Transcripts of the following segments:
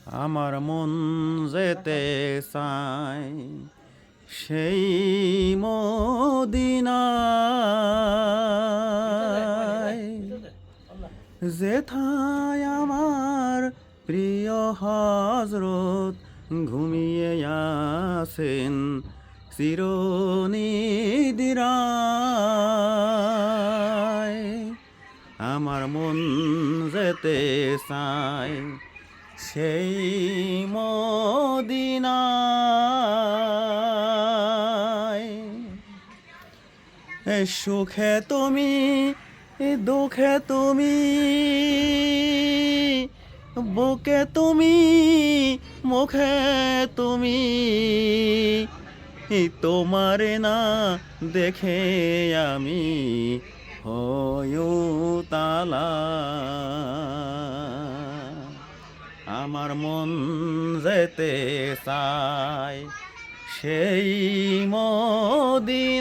আমার মন যেতে চায় সেই মদিনায়, যেথায় আমার প্রিয় হজরত ঘুমিয়ে আছেন চিরনিদ্রায়। আমার মন যেতে চায় সেই মদিনায়। সুখে তুমি, দুঃখে তুমি, বুকে তুমি, মুখে তুমি, তোমারে না দেখে আমি হয়ুতালা। আমার মন যেতে চায় সেই মদিনায়।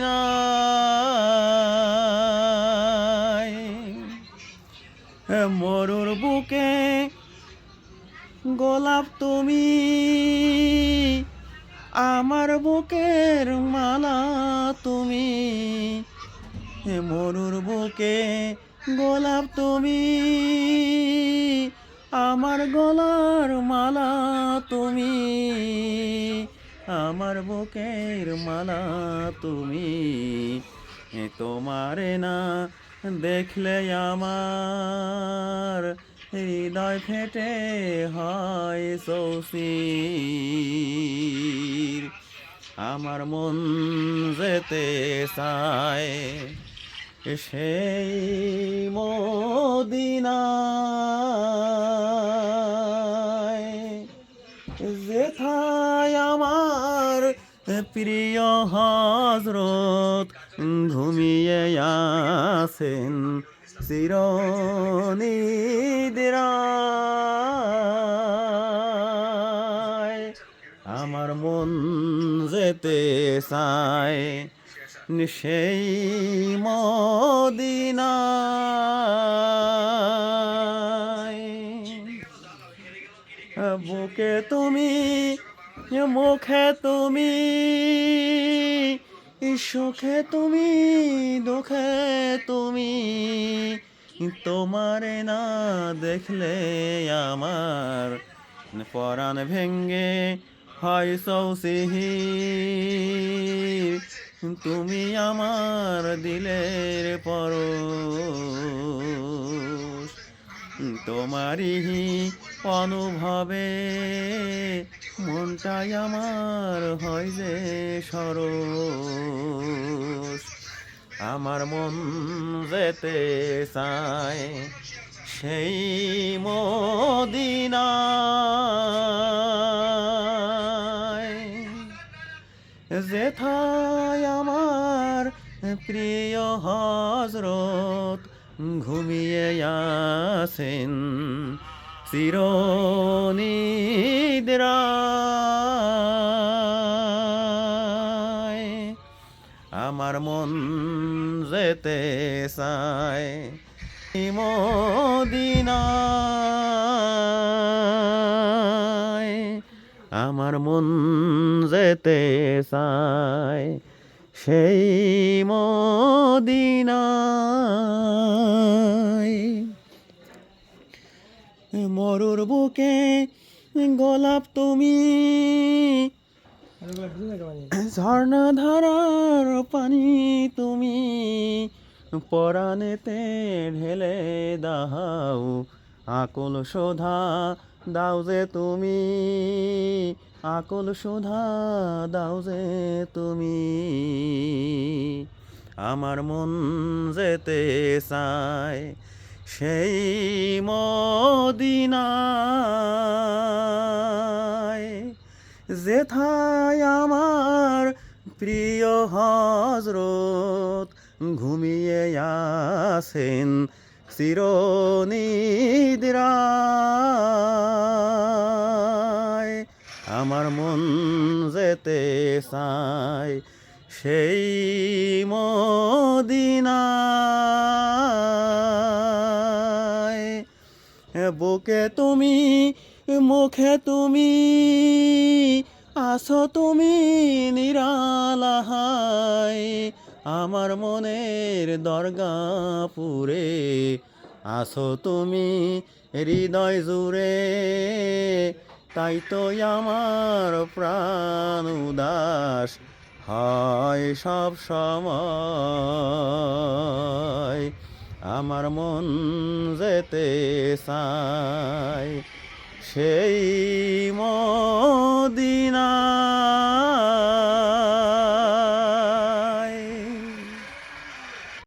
মরুর বুকে গোলাপ তুমি, আমার বুকের মালা তুমি। মরুর বুকে গোলাপ তুমি, আমার গলার মালা তুমি। আমার বুকের মালা তুমি, তোমারে না দেখলে আমার হৃদয় ফেটে হয় চৌচির। আমার মন যেতে চায় সেই মদিনায়, যেথায় আমার প্রিয় হজরত ঘুমিয়ে আছেন চিরনিদ্রায়। আমার মন যেতে চায় সেই মদিনায়। বুকে তুমি, মুখে তুমি, সুখে তুমি, দুঃখে তুমি, তোমারে না দেখলে আমার পরাণ ভেঙ্গে হয় চৌচির। তুমি আমার দিলের পরশ, তোমারই অনুভবে মনটাই আমার হয় যে সরস। আমার মন যেতে চায় সেই মদিনায়, যেথায় আমার প্রিয় হজরত ঘুমিয়ে আছেন চিরনিদ্রায়। আমার মন যেতে চায় মদিনায়। আমার মন যেতে চায় সেই মদিনায়। মরুর বুকে গোলাপ তুমি, ঝর্ণা ধারার পানি তুমি, পরাণেতে ঢেলে দাও আকুল শোধা দাও যে তুমি, আকুল শোধা দাও যে তুমি। আমার মন যেতে চায় সেই মদিনায়, যেথায় আমার প্রিয় হজরত ঘুমিয়ে আছেন চিরনিদ্রায়। আমার মন যেতে চায় সেই মদিনায়। বুকে তুমি, মুখে তুমি আছো তুমি নিরালাহায়, আমার মনের দরগাপুরে আছো তুমি হৃদয় জুড়ে, তাই তো আমার প্রাণ উদাস হয় সব সময়, আমার মন যেতে চায় সেই মদিনায়।